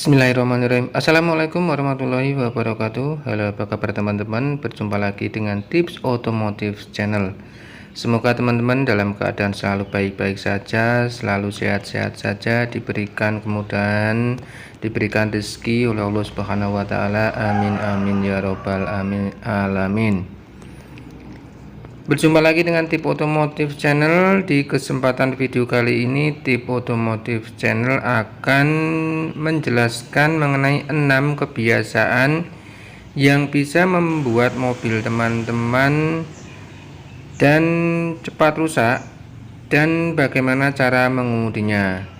Bismillahirrahmanirrahim. Assalamualaikum warahmatullahi wabarakatuh. Halo, apa kabar teman-teman? Berjumpa lagi dengan Tips Otomotif Channel. Semoga teman-teman dalam keadaan selalu baik-baik saja, selalu sehat-sehat saja, diberikan kemudahan, diberikan rezeki oleh Allah Subhanahu wa taala. Amin amin ya robbal alamin. Berjumpa lagi dengan Tip Otomotif Channel. Di kesempatan video kali ini Tip Otomotif Channel akan menjelaskan mengenai 6 kebiasaan yang bisa membuat mobil teman-teman dan cepat rusak dan bagaimana cara mengemudinya.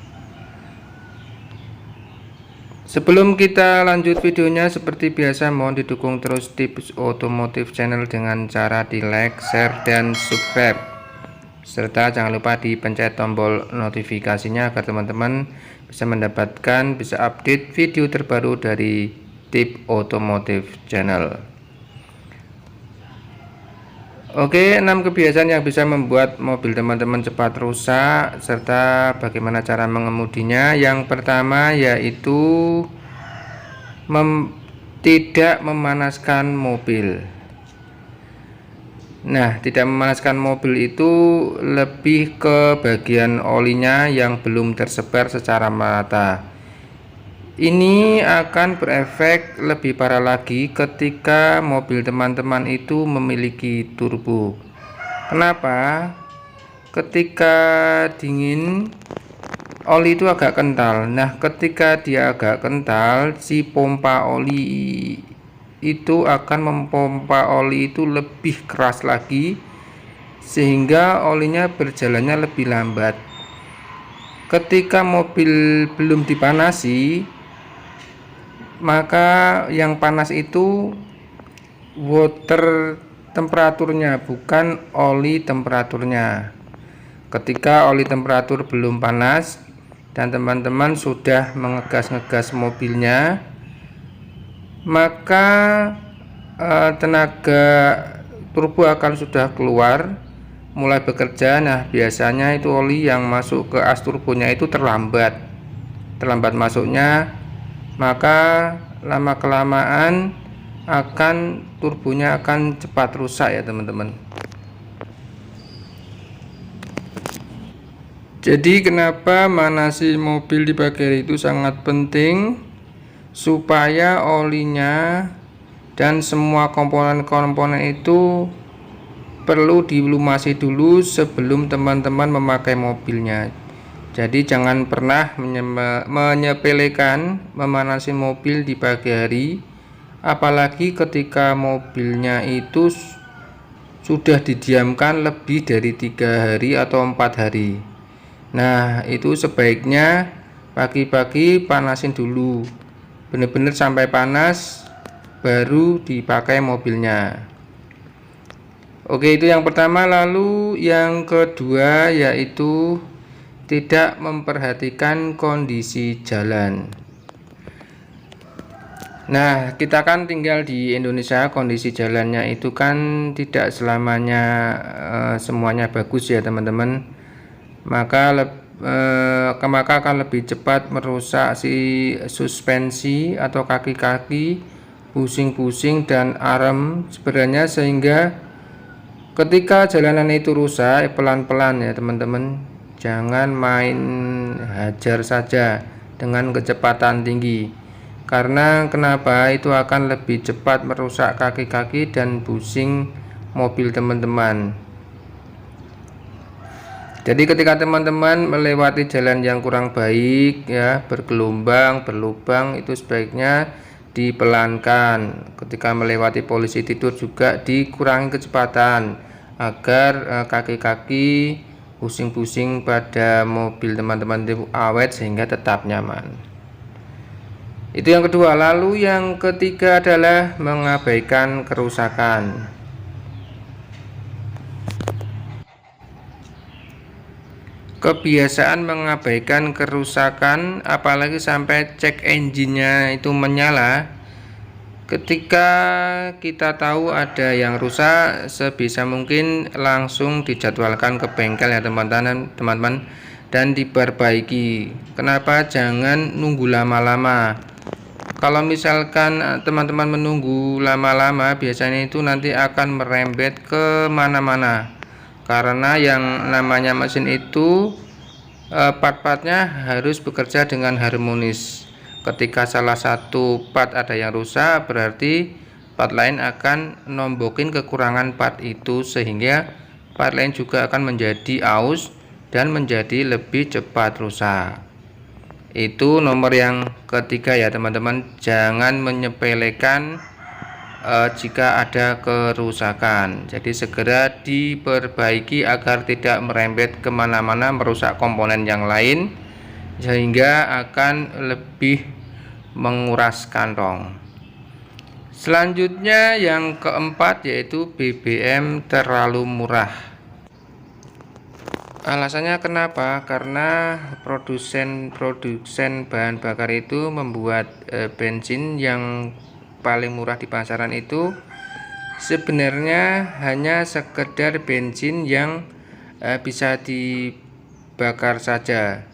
Sebelum kita lanjut videonya, seperti biasa mohon didukung terus Tips Otomotif Channel dengan cara di like, share, dan subscribe, serta jangan lupa dipencet tombol notifikasinya agar teman-teman bisa update video terbaru dari Tips Otomotif Channel. Oke, 6 kebiasaan yang bisa membuat mobil teman-teman cepat rusak serta bagaimana cara mengemudinya. Yang pertama yaitu tidak memanaskan mobil. Nah, tidak memanaskan mobil itu lebih ke bagian olinya yang belum tersebar secara merata. Ini akan berefek lebih parah lagi ketika mobil teman-teman itu memiliki turbo. Kenapa? Ketika dingin, oli itu agak kental. Nah, ketika dia agak kental, si pompa oli itu akan mempompa oli itu lebih keras lagi, sehingga olinya berjalannya lebih lambat. Ketika mobil belum dipanasi, maka yang panas itu water temperaturnya, bukan oli temperaturnya. Ketika oli temperatur belum panas dan teman-teman sudah mengegas-ngegas mobilnya, maka tenaga turbo akan sudah keluar, mulai bekerja. Nah, biasanya itu oli yang masuk ke as turbonya itu terlambat masuknya, maka lama kelamaan turbonya akan cepat rusak ya teman-teman. Jadi kenapa manasi mobil di pagi hari itu sangat penting, supaya olinya dan semua komponen-komponen itu perlu dilumasi dulu sebelum teman-teman memakai mobilnya. Jadi jangan pernah menyepelekan memanasi mobil di pagi hari, apalagi ketika mobilnya itu sudah didiamkan lebih dari 3 hari atau 4 hari. Nah, itu sebaiknya pagi-pagi panasin dulu, benar-benar sampai panas baru dipakai mobilnya. Oke, itu yang pertama. Lalu yang kedua yaitu tidak memperhatikan kondisi jalan. Nah, kita kan tinggal di Indonesia, kondisi jalannya itu kan tidak selamanya semuanya bagus ya teman-teman. Maka akan lebih cepat merusak si suspensi atau kaki-kaki, pusing-pusing dan arem sebenarnya, sehingga ketika jalanan itu rusak pelan-pelan ya teman-teman. Jangan main hajar saja dengan kecepatan tinggi, karena kenapa? Itu akan lebih cepat merusak kaki-kaki dan pusing mobil teman-teman. Jadi ketika teman-teman melewati jalan yang kurang baik ya, bergelombang, berlubang, itu sebaiknya dipelankan. Ketika melewati polisi tidur juga dikurangi kecepatan agar kaki-kaki, pusing-pusing pada mobil teman-teman itu awet sehingga tetap nyaman. Itu yang kedua. Lalu yang ketiga adalah mengabaikan kerusakan. Kebiasaan mengabaikan kerusakan, apalagi sampai cek engine-nya itu menyala. Ketika kita tahu ada yang rusak, sebisa mungkin langsung dijadwalkan ke bengkel ya teman-teman. dan diperbaiki. Kenapa? Jangan nunggu lama-lama. Kalau misalkan teman-teman menunggu lama-lama, biasanya itu nanti akan merembet ke mana-mana. Karena yang namanya mesin itu part-partnya harus bekerja dengan harmonis. Ketika salah satu part ada yang rusak, berarti part lain akan nombokin kekurangan part itu, sehingga part lain juga akan menjadi aus dan menjadi lebih cepat rusak. Itu nomor yang ketiga ya teman-teman, jangan menyepelekan jika ada kerusakan. Jadi segera diperbaiki agar tidak merembet kemana-mana, merusak komponen yang lain, sehingga akan lebih menguras kantong. Selanjutnya yang keempat yaitu BBM terlalu murah. Alasannya kenapa? Karena produsen bahan bakar itu membuat bensin yang paling murah di pasaran itu sebenarnya hanya sekedar bensin yang bisa dibakar saja.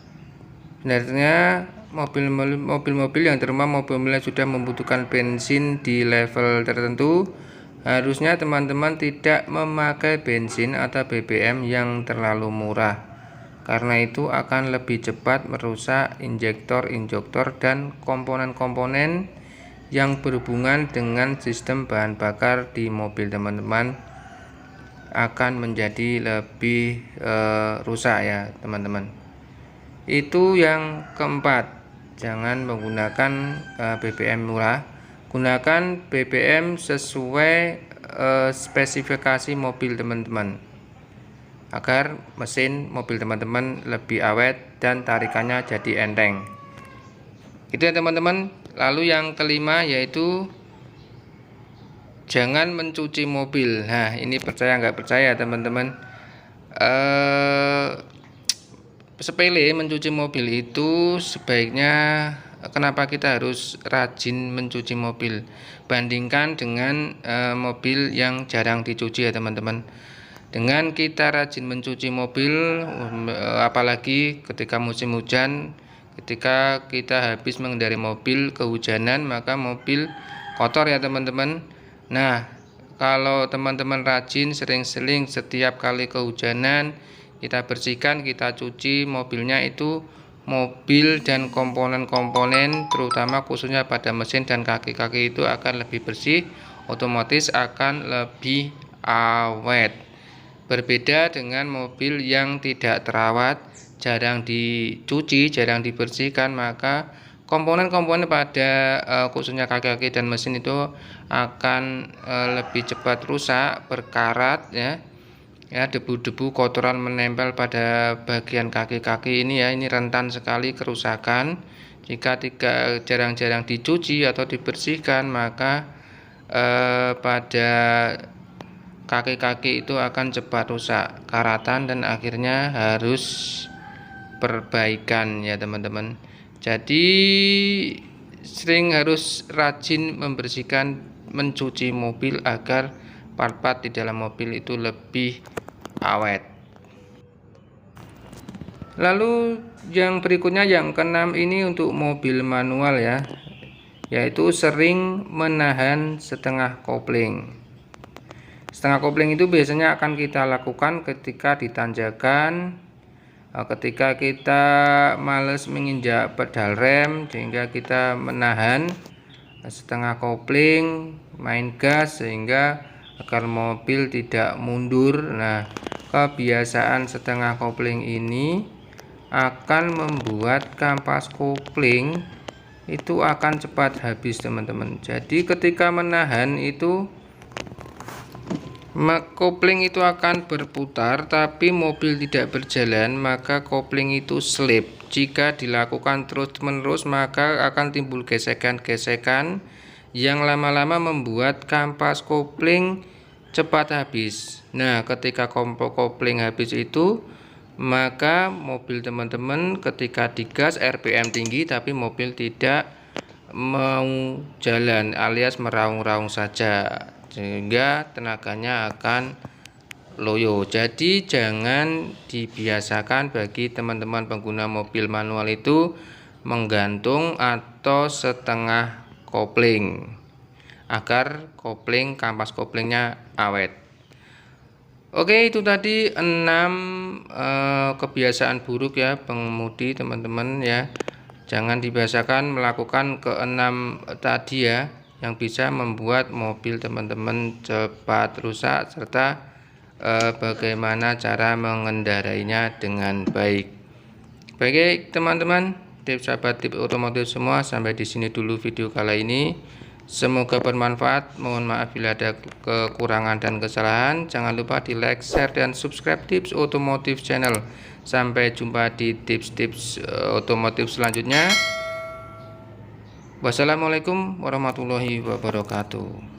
Sebenarnya mobil-mobil yang terutama mobil yang sudah membutuhkan bensin di level tertentu, harusnya teman-teman tidak memakai bensin atau BBM yang terlalu murah, karena itu akan lebih cepat merusak injektor dan komponen-komponen yang berhubungan dengan sistem bahan bakar di mobil teman-teman, akan menjadi lebih rusak ya teman-teman. Itu yang keempat, jangan menggunakan BBM murah, gunakan BBM sesuai spesifikasi mobil teman-teman, agar mesin mobil teman-teman lebih awet dan tarikannya jadi enteng. Itu ya teman-teman. Lalu yang kelima yaitu jangan mencuci mobil. Nah ini percaya nggak percaya teman-teman, sepele mencuci mobil itu sebaiknya. Kenapa kita harus rajin mencuci mobil bandingkan dengan mobil yang jarang dicuci ya teman-teman. Dengan kita rajin mencuci mobil, apalagi ketika musim hujan, ketika kita habis mengendarai mobil kehujanan, maka mobil kotor ya teman-teman. Nah kalau teman-teman rajin sering-sering setiap kali kehujanan kita bersihkan, kita cuci mobilnya, itu mobil dan komponen-komponen terutama khususnya pada mesin dan kaki-kaki itu akan lebih bersih, otomatis akan lebih awet. Berbeda dengan mobil yang tidak terawat, jarang dicuci, jarang dibersihkan, maka komponen-komponen pada khususnya kaki-kaki dan mesin itu akan lebih cepat rusak, berkarat ya. Ya, debu-debu kotoran menempel pada bagian kaki-kaki ini ya, ini rentan sekali kerusakan. Jika tidak jarang-jarang dicuci atau dibersihkan, maka pada kaki-kaki itu akan cepat rusak, karatan, dan akhirnya harus perbaikan ya teman-teman. Jadi sering harus rajin membersihkan, mencuci mobil agar part-part di dalam mobil itu lebih awet. Lalu yang berikutnya yang keenam ini untuk mobil manual ya, yaitu sering menahan setengah kopling. Setengah kopling itu biasanya akan kita lakukan ketika di tanjakan, ketika kita males menginjak pedal rem, sehingga kita menahan setengah kopling, main gas sehingga agar mobil tidak mundur. Nah kebiasaan setengah kopling ini akan membuat kampas kopling itu akan cepat habis teman-teman. Jadi ketika menahan itu kopling itu akan berputar tapi mobil tidak berjalan, maka kopling itu slip. Jika dilakukan terus-menerus maka akan timbul gesekan-gesekan yang lama-lama membuat kampas kopling cepat habis. Nah ketika kopling habis itu, maka mobil teman-teman ketika digas RPM tinggi tapi mobil tidak mau jalan alias meraung-raung saja, sehingga tenaganya akan loyo. Jadi jangan dibiasakan bagi teman-teman pengguna mobil manual itu menggantung atau setengah kopling agar kopling kampas koplingnya awet. Oke, itu tadi 6 kebiasaan buruk ya pengemudi teman-teman ya. Jangan dibiasakan melakukan ke-6 tadi ya, yang bisa membuat mobil teman-teman cepat rusak serta bagaimana cara mengendarainya dengan baik. Baik teman-teman, tips sahabat tips otomotif semua, sampai di sini dulu video kali ini. Semoga bermanfaat. Mohon maaf bila ada kekurangan dan kesalahan. Jangan lupa di like, share, dan subscribe tips otomotif channel. Sampai jumpa di tips-tips otomotif selanjutnya. Wassalamualaikum warahmatullahi wabarakatuh.